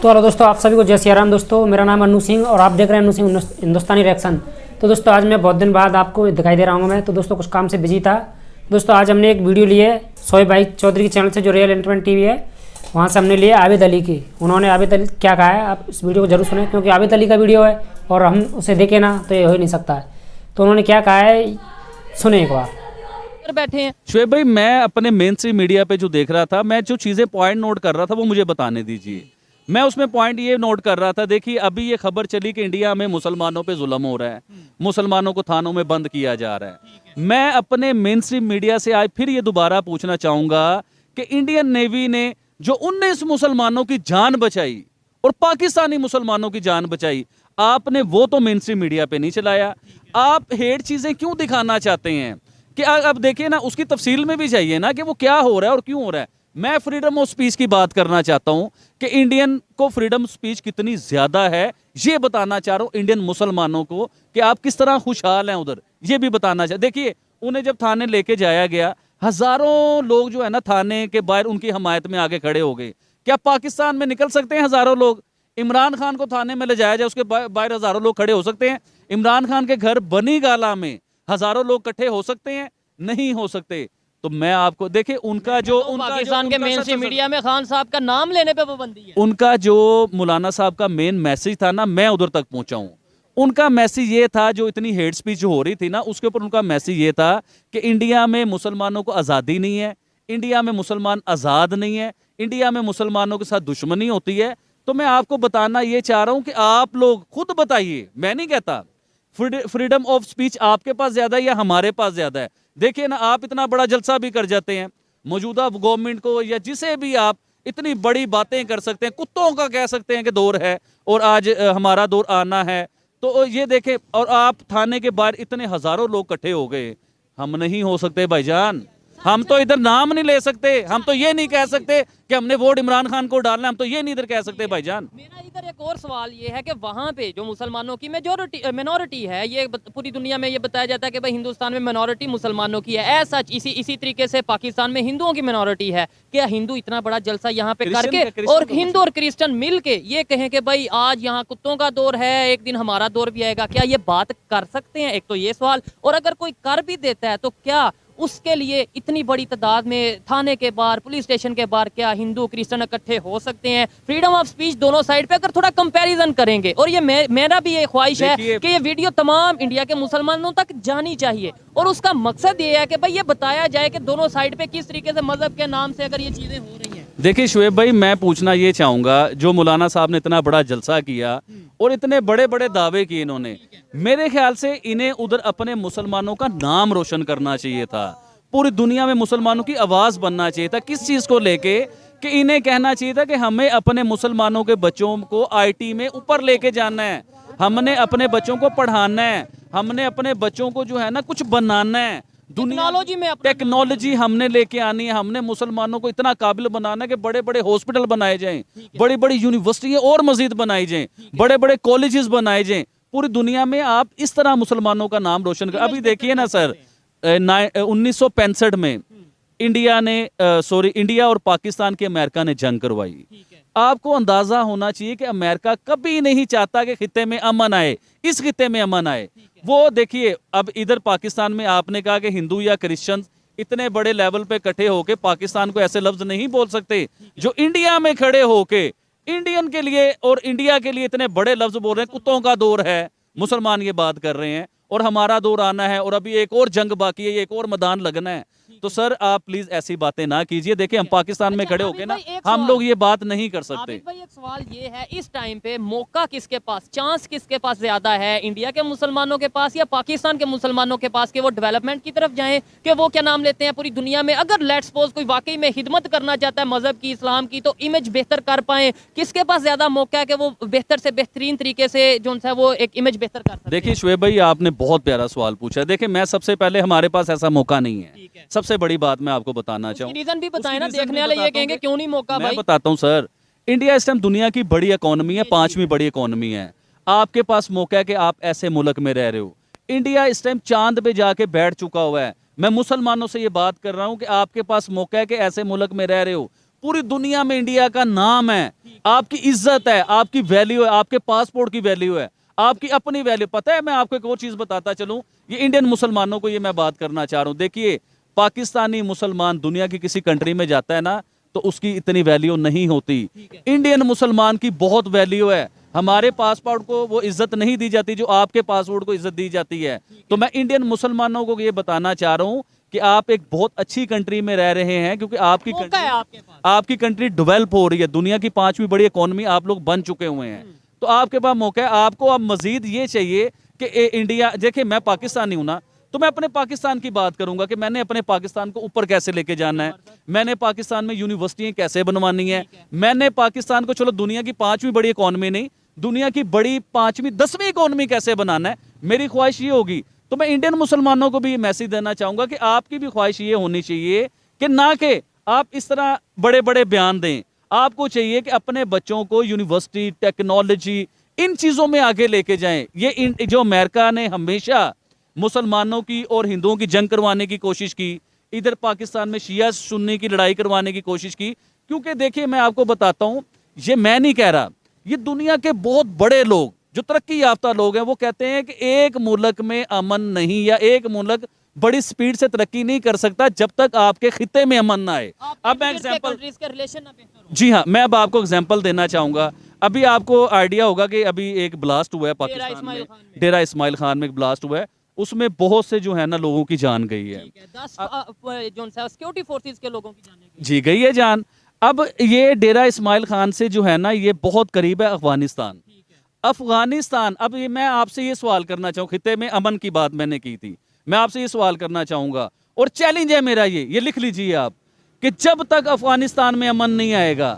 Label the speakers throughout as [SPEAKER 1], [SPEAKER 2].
[SPEAKER 1] तो हेलो दोस्तों, आप सभी को जय सिया राम। दोस्तों मेरा नाम अनु सिंह और आप देख रहे हैं अनु सिंह हिंदुस्तानी रिएक्शन। तो दोस्तों आज मैं बहुत दिन बाद आपको दिखाई दे रहा हूँ मैं। तो दोस्तों कुछ काम से बिजी था। दोस्तों आज हमने एक वीडियो ली है शोएब भाई चौधरी के चैनल से, जो रियल एंटरटेनमेंट टीवी है, वहाँ से हमने लिया आबिद अली की। उन्होंने आबिद अली क्या कहा है आप इस वीडियो को जरूर सुने, क्योंकि आबिद अली का वीडियो है और हम उसे देखें ना तो ये हो ही नहीं सकता है। तो उन्होंने क्या कहा है सुने एक बार।
[SPEAKER 2] बैठे हैं
[SPEAKER 3] शोएब भाई, मैं अपने मेन स्ट्रीम मीडिया पे जो देख रहा था, मैं जो चीज़ें पॉइंट नोट कर रहा था वो मुझे बताने दीजिए। मैं उसमें पॉइंट ये नोट कर रहा था, देखिए अभी ये खबर चली कि इंडिया में मुसलमानों पे जुल्म हो रहा है, मुसलमानों को थानों में बंद किया जा रहा है। मैं अपने मेन स्ट्रीम मीडिया से आज फिर ये दोबारा पूछना चाहूंगा कि इंडियन नेवी ने जो 19 मुसलमानों की जान बचाई और पाकिस्तानी मुसलमानों की जान बचाई, आपने वो तो मेन स्ट्रीम मीडिया पे नहीं चलाया। आप हेट चीजें क्यों दिखाना चाहते हैं कि अब देखिए ना, उसकी तफसील में भी चाहिए ना कि वो क्या हो रहा है और क्यों हो रहा है। मैं फ्रीडम ऑफ स्पीच की बात करना चाहता हूं कि इंडियन को फ्रीडम स्पीच कितनी ज्यादा है, ये बताना चाह रहा हूं इंडियन मुसलमानों को कि आप किस तरह खुशहाल हैं उधर, ये भी बताना चाह। देखिए उन्हें जब थाने लेके जाया गया, हजारों लोग जो है ना थाने के बाहर उनकी हमायत में आगे खड़े हो गए। क्या पाकिस्तान में निकल सकते हैं हजारों लोग? इमरान खान को थाने में ले जाया जाए, उसके बाहर हजारों लोग खड़े हो सकते हैं? इमरान खान के घर बनी गाला में हजारों लोग इकट्ठे हो सकते हैं? नहीं हो सकते। तो मैं आपको देखिए उनका जो
[SPEAKER 2] पाकिस्तान के मेन स्ट्रीम मीडिया में खान साहब का नाम लेने पे पाबंदी है।
[SPEAKER 3] उनका जो मौलाना साहब का मेन मैसेज था ना, मैं उधर तक पहुंचा हूं। उनका मैसेज ये था, जो इतनी हेट स्पीच जो हो रही थी ना, उसके ऊपर उनका मैसेज ये था कि इंडिया में मुसलमानों को आज़ादी नहीं है, इंडिया में मुसलमान आज़ाद नहीं है, इंडिया में मुसलमानों के साथ दुश्मनी होती है। तो मैं आपको बताना ये चाह रहा हूं कि आप लोग खुद बताइए, मैं नहीं कहता फ्रीडम ऑफ स्पीच आपके पास ज्यादा है या हमारे पास ज्यादा है। देखिए ना, आप इतना बड़ा जलसा भी कर जाते हैं, मौजूदा गवर्नमेंट को या जिसे भी आप इतनी बड़ी बातें कर सकते हैं, कुत्तों का कह सकते हैं कि दौर है और आज हमारा दौर आना है। तो ये देखें, और आप थाने के बाहर इतने हजारों लोग इकट्ठे हो गए। हम नहीं हो सकते भाईजान, हम तो इधर नाम नहीं ले सकते, हम तो ये नहीं कह सकते कि हमने वोट इमरान खान को डालना, हम तो ये नहीं इधर कह सकते भाईजान।
[SPEAKER 2] मेरा इधर एक और सवाल ये है कि वहाँ पे जो मुसलमानों की मिनॉरिटी है, ये पूरी दुनिया में ये बताया जाता है कि भाई हिंदुस्तान में मिनॉरिटी मुसलमानों की है। ऐसा इसी तरीके से पाकिस्तान में हिंदुओं की मिनॉरिटी है। क्या हिंदू इतना बड़ा जलसा यहाँ पे करके और हिंदू और क्रिश्चियन मिल के ये कहें कि भाई आज यहाँ कुत्तों का दौर है, एक दिन हमारा दौर भी आएगा, क्या ये बात कर सकते हैं? एक तो ये सवाल। और अगर कोई कर भी देता है तो क्या उसके लिए इतनी बड़ी तादाद में थाने के बाहर, पुलिस स्टेशन के बाहर क्या हिंदू क्रिश्चियन इकट्ठे हो सकते हैं? फ्रीडम ऑफ स्पीच दोनों साइड पे अगर थोड़ा कंपैरिजन करेंगे, और ये मेरा भी ये ख्वाहिश है कि ये वीडियो तमाम इंडिया के मुसलमानों तक जानी चाहिए, और उसका मकसद ये है कि भाई ये बताया जाए कि दोनों साइड पे किस तरीके से मजहब के नाम से अगर ये चीजें हो रही हैं।
[SPEAKER 3] देखिए शोएब भाई, मैं पूछना ये चाहूंगा, जो मौलाना साहब ने इतना बड़ा जलसा किया और इतने बड़े बड़े दावे किए इन्होंने, मेरे ख्याल से इन्हें उधर अपने मुसलमानों का नाम रोशन करना चाहिए था, पूरी दुनिया में मुसलमानों की आवाज बनना चाहिए था। किस चीज को लेके कि इन्हें कहना चाहिए था कि हमें अपने मुसलमानों के बच्चों को आईटी में ऊपर लेके जाना है, हमने अपने बच्चों को पढ़ाना है, हमने अपने बच्चों को जो है ना कुछ बनाना है, टेक्नोलॉजी हमने लेके आनी है, हमने मुसलमानों को इतना काबिल बनाना है कि बड़े बड़े हॉस्पिटल बनाए जाएं, बड़ी बड़ी यूनिवर्सिटियां और मजीद बनाई जाएं, बड़े बड़े कॉलेजेस बनाए जाएं। पूरी दुनिया में आप इस तरह मुसलमानों का नाम रोशन कर। अभी देखिए ना सर, 1965 में इंडिया और पाकिस्तान की अमेरिका ने जंग करवाई। आपको अंदाजा होना चाहिए कि अमेरिका कभी नहीं चाहता कि खित्ते में अमन आए, इस खित्ते में अमन आए। वो देखिए, अब इधर पाकिस्तान में आपने कहा कि हिंदू या क्रिश्चियन इतने बड़े लेवल पे इकट्ठे होके पाकिस्तान को ऐसे लफ्ज नहीं बोल सकते जो इंडिया में खड़े होके इंडियन के लिए और इंडिया के लिए इतने बड़े लफ्ज बोल रहे हैं। कुत्तों का दौर है, मुसलमान ये बात कर रहे हैं, और हमारा दौर आना है, और अभी एक और जंग बाकी है, एक और मैदान लगना है। तो सर आप प्लीज ऐसी बातें ना कीजिए। देखिए हम पाकिस्तान में खड़े होके ना, हम लोग ये बात नहीं कर सकते।
[SPEAKER 2] भाई एक सवाल ये है, इस टाइम पे मौका किसके पास, चांस किसके पास ज्यादा है, इंडिया के मुसलमानों के पास या पाकिस्तान के मुसलमानों के पास, कि वो डेवलपमेंट की तरफ जाएं, कि वो क्या नाम लेते हैं पूरी दुनिया में, अगर लेट्स सपोज कोई वाकई में खिदमत करना चाहता है मजहब की, इस्लाम की, तो इमेज बेहतर कर पाए, किसके पास ज्यादा मौका है कि वो बेहतर से बेहतरीन तरीके से जो है वो एक इमेज बेहतर कर सकते?
[SPEAKER 3] देखिए शोएब भाई, आपने बहुत प्यारा सवाल पूछा। देखिए मैं सबसे पहले, हमारे पास ऐसा मौका नहीं है। सबसे बड़ी बात मैं आपको बताना चाहूँ,
[SPEAKER 2] रीजन भी बताए ना, देखने वाले ये कहेंगे क्यों नहीं मौका।
[SPEAKER 3] मैं बताता हूँ सर, इंडिया इस टाइम दुनिया की बड़ी इकोनॉमी है, 5वीं बड़ी इकोनॉमी है। आपके पास मौका है कि आप ऐसे मुल्क में रह रहे हो। इंडिया इस टाइम चांद पे जाके बैठ चुका हुआ है। मैं मुसलमानों से ये बात कर रहा हूँ कि आपके पास मौका है कि ऐसे मुल्क में रह रहे हो, पूरी दुनिया में इंडिया का नाम है, आपकी इज्जत है, आपकी वैल्यू है, आपके पासपोर्ट की वैल्यू है, आपकी अपनी वैल्यू। पता है, मैं आपको एक और चीज बताता चलूं, ये इंडियन मुसलमानों को ये मैं बात करना चाह रहा हूं। देखिए, पाकिस्तानी मुसलमान दुनिया की किसी कंट्री में जाता है ना, तो उसकी इतनी वैल्यू नहीं होती। इंडियन मुसलमान की बहुत वैल्यू है। हमारे पासपोर्ट को वो इज्जत नहीं दी जाती जो आपके पासपोर्ट को इज्जत दी जाती है। तो मैं इंडियन मुसलमानों को ये बताना चाह रहा हूं कि आप एक बहुत अच्छी कंट्री में रह रहे हैं, क्योंकि आपकी कंट्री डेवलप हो रही है। दुनिया की 5वीं बड़ी इकोनॉमी आप लोग बन चुके हुए हैं, तो आपके पास मौका है। आपको अब मजीद ये चाहिए कि इंडिया, देखिए मैं पाकिस्तानी हूं ना, तो मैं अपने पाकिस्तान की बात करूंगा कि मैंने अपने पाकिस्तान को ऊपर कैसे लेके जाना है, मैंने पाकिस्तान में यूनिवर्सिटियां कैसे बनवानी है, मैंने पाकिस्तान को, चलो दुनिया की 5वीं बड़ी इकोनॉमी नहीं, दुनिया की बड़ी 5वीं 10वीं इकोनॉमी कैसे बनाना है, मेरी ख्वाहिश ये होगी। तो मैं इंडियन मुसलमानों को भी मैसेज देना चाहूंगा कि आपकी भी ख्वाहिश ये होनी चाहिए कि ना कि आप इस तरह बड़े बड़े बयान दें। आपको चाहिए कि अपने बच्चों को यूनिवर्सिटी, टेक्नोलॉजी, इन चीजों में आगे लेके जाएं। ये जो अमेरिका ने हमेशा मुसलमानों की और हिंदुओं की जंग करवाने की कोशिश की, इधर पाकिस्तान में शिया सुन्नी की लड़ाई करवाने की कोशिश की, क्योंकि देखिए मैं आपको बताता हूं, ये मैं नहीं कह रहा, ये दुनिया के बहुत बड़े लोग जो तरक्की याफ्ता लोग हैं वो कहते हैं कि एक मुल्क में अमन नहीं, या एक मुल्क बड़ी स्पीड से तरक्की नहीं कर सकता जब तक आपके खिते में अमन ना आए। अब मैं एग्जांपल, जी हाँ, मैं अब आपको एग्जांपल देना चाहूंगा। अभी आपको आइडिया होगा कि अभी एक ब्लास्ट हुआ है पाकिस्तान में, डेरा इस्माइल खान में एक ब्लास्ट हुआ है, उसमें बहुत से जो है ना लोगों की जान गई है।
[SPEAKER 2] 10 सिक्योरिटी फोर्सेस के लोगों की जान
[SPEAKER 3] जी गई है जान। अब ये डेरा इस्माइल खान से जो है ना, ये बहुत करीब है अफगानिस्तान। अफगानिस्तान, अब ये मैं आपसे ये सवाल करना चाहूँ, खिते में अमन की बात मैंने की थी, मैं आपसे ये सवाल करना चाहूंगा और चैलेंज है मेरा, ये लिख लीजिए आप, कि जब तक अफगानिस्तान में अमन नहीं आएगा,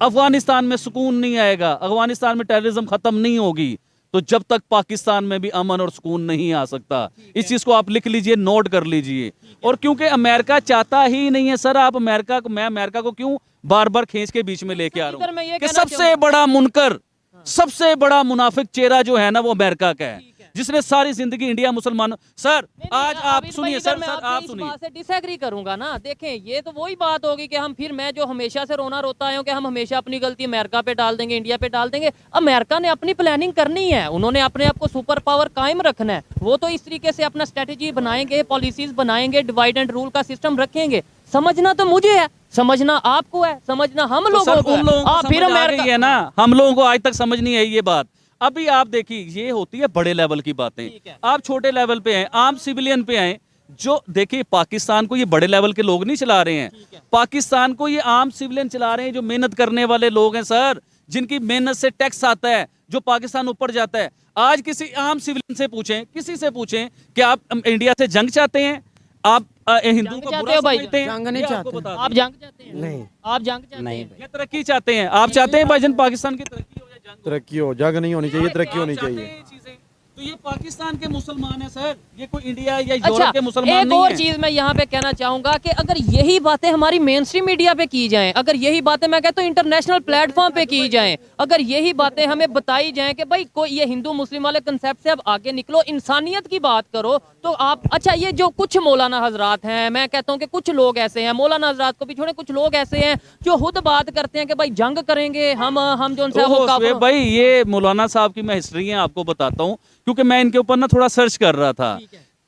[SPEAKER 3] अफगानिस्तान में सुकून नहीं आएगा, अफगानिस्तान में टेररिज्म खत्म नहीं होगी, तो जब तक पाकिस्तान में भी अमन और सुकून नहीं आ सकता। इस चीज को आप लिख लीजिए, नोट कर लीजिए। और क्योंकि अमेरिका चाहता ही नहीं है सर, आप अमेरिका को, मैं अमेरिका को क्यों बार बार खींच के बीच में लेके आ रहा हूं कि सबसे बड़ा मुनकर, सबसे बड़ा मुनाफिक चेहरा जो है ना वो अमेरिका का है, जिसने सारी जिंदगी इंडिया मुसलमानों। सर आज आप सुनिए, सर आप सुनिए,
[SPEAKER 2] डिसएग्री करूंगा ना। देखें, ये तो वही बात होगी कि हम फिर, मैं जो हमेशा से रोना रोता आया हूं कि हम हमेशा अपनी गलती अमेरिका पे डाल देंगे, इंडिया पे डाल देंगे। अमेरिका ने अपनी प्लानिंग करनी है, उन्होंने अपने आप को सुपर पावर कायम रखना है। वो तो इस तरीके से अपना स्ट्रेटेजी बनाएंगे, पॉलिसीज बनाएंगे, डिवाइड एंड रूल का सिस्टम रखेंगे। समझना तो मुझे है, समझना आपको है, समझना हम लोगों को है। फिर अमेरिका है ना,
[SPEAKER 3] हम लोगों को आज तक समझ नहीं आई ये बात। अभी आप देखिए, ये होती है बड़े लेवल की बातें, आप छोटे लेवल पे हैं, आम सिविलियन पे आए। जो देखिए, पाकिस्तान को ये बड़े लेवल के लोग नहीं चला रहे हैं, पाकिस्तान को ये आम सिविलियन चला रहे हैं, जो मेहनत करने वाले लोग हैं सर, जिनकी मेहनत से टैक्स आता है, जो पाकिस्तान ऊपर जाता है। आज किसी आम सिविलियन से पूछें, किसी से पूछें कि आप इंडिया से जंग चाहते हैं, आप हिंदू को बुरा समझते हैं,
[SPEAKER 4] जंग नहीं चाहते,
[SPEAKER 2] आप जंग चाहते हैं?
[SPEAKER 4] नहीं,
[SPEAKER 2] आप जंग चाहते
[SPEAKER 4] नहीं
[SPEAKER 2] हैं?
[SPEAKER 3] या तरक्की चाहते हैं? आप चाहते हैं भाईजान पाकिस्तान की तरक्की हो या जंग?
[SPEAKER 4] तरक्की हो, जंग नहीं होनी चाहिए, तरक्की होनी
[SPEAKER 3] आप चाहते
[SPEAKER 4] चाहिए।
[SPEAKER 3] हैं ये चीजें? तो ये पाकिस्तान के मुसलमान है सर, ये कोई इंडिया या
[SPEAKER 2] अच्छा,
[SPEAKER 3] यूरोप के मुसलमान
[SPEAKER 2] एक
[SPEAKER 3] नहीं
[SPEAKER 2] और
[SPEAKER 3] है।
[SPEAKER 2] चीज मैं यहाँ पे कहना चाहूंगा कि अगर यही बातें हमारी मेन स्ट्रीम मीडिया पे की जाएं, अगर यही बातें मैं कहता हूँ इंटरनेशनल प्लेटफॉर्म पे की जाएं, अगर यही बातें हमें बताई जाएं कि भाई कोई ये हिंदू मुस्लिम वाले कंसेप्ट से अब आगे निकलो, इंसानियत की बात करो, तो आप, अच्छा ये जो कुछ मौलाना हजरात हैं, मैं कहता हूँ कि कुछ लोग ऐसे हैं, मौलाना हजरात को भी छोड़े, कुछ लोग ऐसे हैं जो खुद बात करते हैं कि भाई जंग करेंगे हम जो उनसे वो काफिर।
[SPEAKER 3] भाई ये मौलाना साहब की मैं हिस्ट्री है आपको बताता हूँ, क्योंकि मैं इनके ऊपर ना थोड़ा सर्च कर रहा था।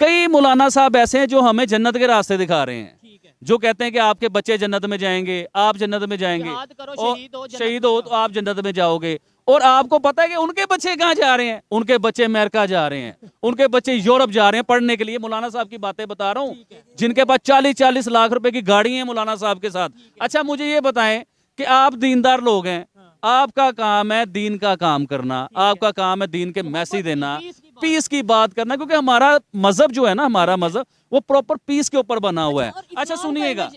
[SPEAKER 3] कई मौलाना साहब ऐसे हैं जो हमें जन्नत के रास्ते दिखा रहे हैं, जो कहते हैं कि आपके बच्चे जन्नत में जाएंगे, आप जन्नत में जाएंगे, और शहीद हो तो आप जन्नत में जाओगे। और आपको पता है कि उनके बच्चे कहाँ जा रहे हैं? उनके बच्चे अमेरिका जा रहे हैं, उनके बच्चे यूरोप जा रहे हैं पढ़ने के लिए। मौलाना साहब की बातें बता रहा हूँ, जिनके पास 40-40 लाख रुपए की गाड़ी है मौलाना साहब के साथ। अच्छा मुझे ये बताएं कि आप दीनदार लोग हैं, आपका काम है दीन का काम करना, आपका काम है दीन के मैसेज देना, पीस की बात करना, क्योंकि हमारा मजहब जो है ना, हमारा मजहब वो प्रॉपर पीस के ऊपर बना हुआ है। अच्छा सुनिएगा,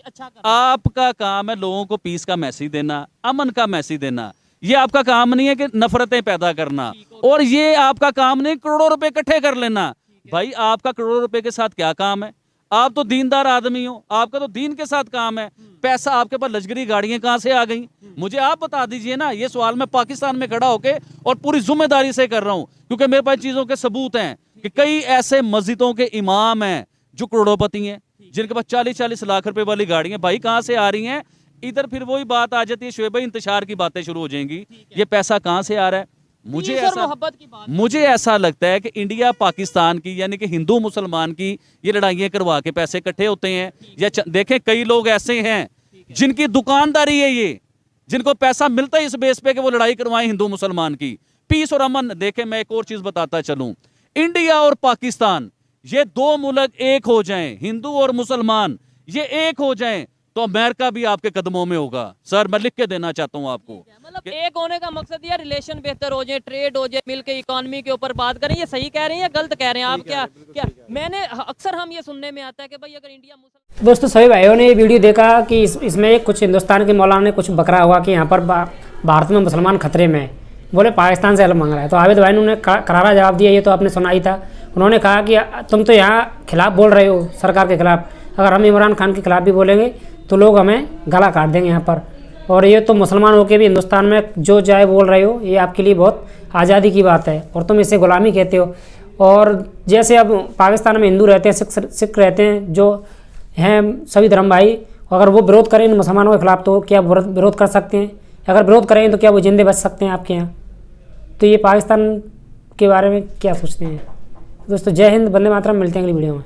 [SPEAKER 3] आपका काम है लोगों को पीस का मैसेज देना, अमन का मैसेज देना। ये आपका काम नहीं है कि नफरतें पैदा करना, और ये आपका काम नहीं करोड़ों रुपए इकट्ठे कर लेना। भाई आपका करोड़ों रुपए के साथ क्या काम है? आप तो दीनदार आदमी हो, आपका तो दीन के साथ काम है। पैसा आपके पास, लश्करी गाड़ियां कहां से आ गई? मुझे आप बता दीजिए ना। ये सवाल मैं पाकिस्तान में खड़ा होके और पूरी जिम्मेदारी से कर रहा हूं, क्योंकि मेरे पास चीजों के सबूत हैं कि कई ऐसे मस्जिदों के इमाम हैं जो करोड़ों पति हैं, जिनके पास 40-40 लाख रुपए वाली गाड़ियां भाई कहां से आ रही हैं? इधर फिर वही बात आ जाती है शोएब भाई, इंतशार की बातें शुरू हो जाएंगी। ये पैसा कहाँ से आ रहा है?
[SPEAKER 2] मोहब्बत की बात
[SPEAKER 3] मुझे ऐसा लगता है कि इंडिया पाकिस्तान की यानी कि हिंदू मुसलमान की ये लड़ाइयाँ करवा के पैसे इकट्ठे होते हैं। या देखें कई लोग ऐसे हैं जिनकी दुकानदारी है ये, जिनको पैसा मिलता है इस बेस पे कि वो लड़ाई करवाएं हिंदू मुसलमान की। पीस और अमन, देखें मैं एक और चीज बताता चलूं, इंडिया और पाकिस्तान ये दो मुल्क एक हो जाएं, हिंदू और मुसलमान ये एक हो जाएं, तो अमेरिका भी आपके कदमों में होगा। सर मैं लिख के देना चाहता हूं आपको।
[SPEAKER 2] मतलब एक होने का मकसद ये रिलेशन बेहतर हो जाए, ट्रेड हो जाए, मिलके इकोनॉमी के ऊपर बात करें। ये सही कह रहे हैं या गलत कह रहे हैं आप? क्या मैंने अक्सर हम ये सुनने में आता है कि भाई अगर इंडिया मुसलमान।
[SPEAKER 1] दोस्तों सभी भाइयों ने ये वीडियो देखा कि इसमें कुछ हिंदुस्तान के मौलाना ने कुछ बकरा हुआ कि यहाँ पर भारत में मुसलमान खतरे में है, बोले पाकिस्तान से हेल्प मांग रहा है। तो आबिद भाई ने उन्हें करारा जवाब दिया, ये तो आपने सुना ही था। उन्होंने कहा कि तुम तो यहाँ खिलाफ बोल रहे हो सरकार के खिलाफ, अगर हम इमरान खान के खिलाफ भी बोलेंगे तो लोग हमें गला काट देंगे यहाँ पर। और ये तो मुसलमान होकर भी हिंदुस्तान में जो चाहे बोल रहे हो, ये आपके लिए बहुत आज़ादी की बात है और तुम इसे गुलामी कहते हो। और जैसे अब पाकिस्तान में हिंदू रहते हैं, सिख रहते हैं, जो हैं सभी धर्म भाई, अगर वो विरोध करें इन मुसलमानों के खिलाफ तो क्या विरोध कर सकते हैं? अगर विरोध करें तो क्या वो जिंदे बच सकते हैं आपके यहाँ? तो ये पाकिस्तान के बारे में क्या सोचते हैं दोस्तों? जय हिंद, वंदे मातरम। मिलते हैं अगली वीडियो में।